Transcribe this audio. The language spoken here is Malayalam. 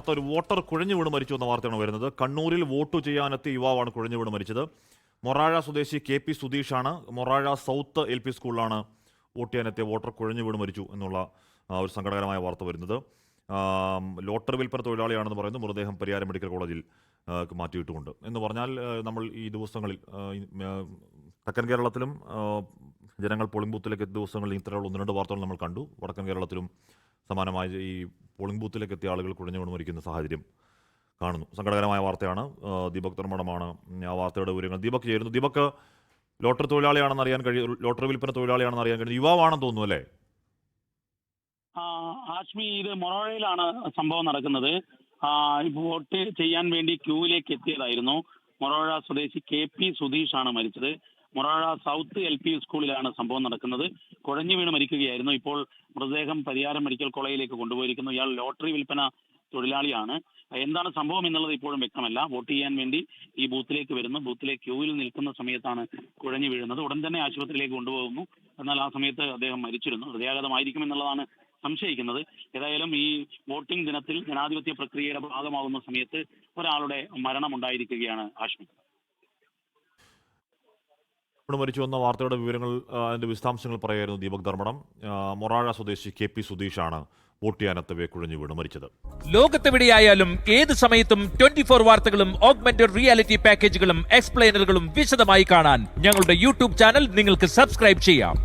വാർത്ത, ഒരു വോട്ടർ കുഴഞ്ഞു വീണ് മരിച്ചു എന്ന വാർത്തയാണ് വരുന്നത്. കണ്ണൂരിൽ വോട്ട് ചെയ്യാനെത്തിയ യുവാവാണ് കുഴഞ്ഞു വീണ് മരിച്ചത്. മൊറാഴ സ്വദേശി KP സുധീഷാണ്. മൊറാഴ സൗത്ത് LP സ്കൂളിലാണ് വോട്ട് ചെയ്യാനെത്തിയ വോട്ടർ കുഴഞ്ഞു വീണ് മരിച്ചു എന്നുള്ള ഒരു സങ്കടകരമായ വാർത്ത വരുന്നത്. ലോട്ടറി വിൽപ്പന തൊഴിലാളിയാണെന്ന് പറയുന്നു. മൃതദേഹം പരിയാരം മെഡിക്കൽ കോളേജിൽ മാറ്റിയിട്ടുമുണ്ട്. എന്ന് പറഞ്ഞാൽ നമ്മൾ ഈ ദിവസങ്ങളിൽ തെക്കൻ കേരളത്തിലും ജനങ്ങൾ പോളിംഗ് ബൂത്തിലേക്ക് എത്തിയ ദിവസങ്ങളിൽ ഇത്തരമുള്ള 1-2 വാർത്തകൾ നമ്മൾ കണ്ടു. വടക്കൻ കേരളത്തിലും സമാനമായ ഈ പോളിംഗ് ബൂത്തിലേക്ക് എത്തിയ ആളുകൾ കുഴഞ്ഞു വീണ് മരിക്കുന്ന സാഹചര്യം കാണുന്നു. സങ്കടകരമായ വാർത്തയാണ്. ദീപക് ധർമ്മടമാണ് ആ വാർത്തയുടെ വിവരങ്ങൾ. ദീപക് ചേരുന്നു. ദീപക്, ലോട്ടറി തൊഴിലാളിയാണെന്ന് അറിയാൻ കഴിയും, ലോട്ടറി വിൽപ്പന തൊഴിലാളിയാണെന്ന് അറിയാൻ കഴിയും, യുവാവാണെന്ന് തോന്നുന്നു അല്ലേ? ആശ്മി, ഇത് മൊറാഴയിലാണ് സംഭവം നടക്കുന്നത്. വോട്ട് ചെയ്യാൻ വേണ്ടി ക്യൂവിലേക്ക് എത്തിയതായിരുന്നു. മൊറാഴ സ്വദേശി KP സുധീഷാണ് മരിച്ചത്. മൊറാഴ സൗത്ത് LP സ്കൂളിലാണ് സംഭവം നടക്കുന്നത്. കുഴഞ്ഞു വീണ് മരിക്കുകയായിരുന്നു. ഇപ്പോൾ മൃതദേഹം പരിയാരം മെഡിക്കൽ കോളേജിലേക്ക് കൊണ്ടുപോയിരിക്കുന്നു. ഇയാൾ ലോട്ടറി വിൽപ്പന തൊഴിലാളിയാണ്. എന്താണ് സംഭവം എന്നുള്ളത് ഇപ്പോഴും വ്യക്തമല്ല. വോട്ട് ചെയ്യാൻ വേണ്ടി ഈ ബൂത്തിലേക്ക് വരുന്നു. ബൂത്തിലെ ക്യൂവിൽ നിൽക്കുന്ന സമയത്താണ് കുഴഞ്ഞു വീഴുന്നത്. ഉടൻ തന്നെ ആശുപത്രിയിലേക്ക് കൊണ്ടുപോകുന്നു. എന്നാൽ ആ സമയത്ത് അദ്ദേഹം മരിച്ചിരുന്നു. ഹൃദയാഘാതമായിരിക്കും എന്നുള്ളതാണ് സംശയിക്കുന്നത്. ഏതായാലും ഈ വോട്ടിംഗ് ദിനത്തിൽ ജനാധിപത്യ പ്രക്രിയയുടെ ഭാഗമാകുന്ന സമയത്ത് ഒരാളുടെ മരണമുണ്ടായിരിക്കുകയാണ്. ആശ്മി, മരിച്ചു എന്ന വാർത്തയുടെ വിവരങ്ങൾ, അതിന്റെ വിശദാംശങ്ങൾ പറയായിരുന്നു ദീപക് ധർമ്മടം. മൊറാഴ സ്വദേശി KP സുധീഷാണ് വോട്ട് ചെയ്യാനെത്തവേ കുഴഞ്ഞു വീണ് മരിച്ചത്. ലോകത്തെവിടെയായാലും ഏത് സമയത്തും 24 വാർത്തകളും ഓഗ്മെന്റഡ് റിയാലിറ്റി പാക്കേജുകളും എക്സ്പ്ലെയിനറുകളും വിശദമായി കാണാൻ ഞങ്ങളുടെ YouTube ചാനൽ നിങ്ങൾക്ക് സബ്സ്ക്രൈബ് ചെയ്യാം.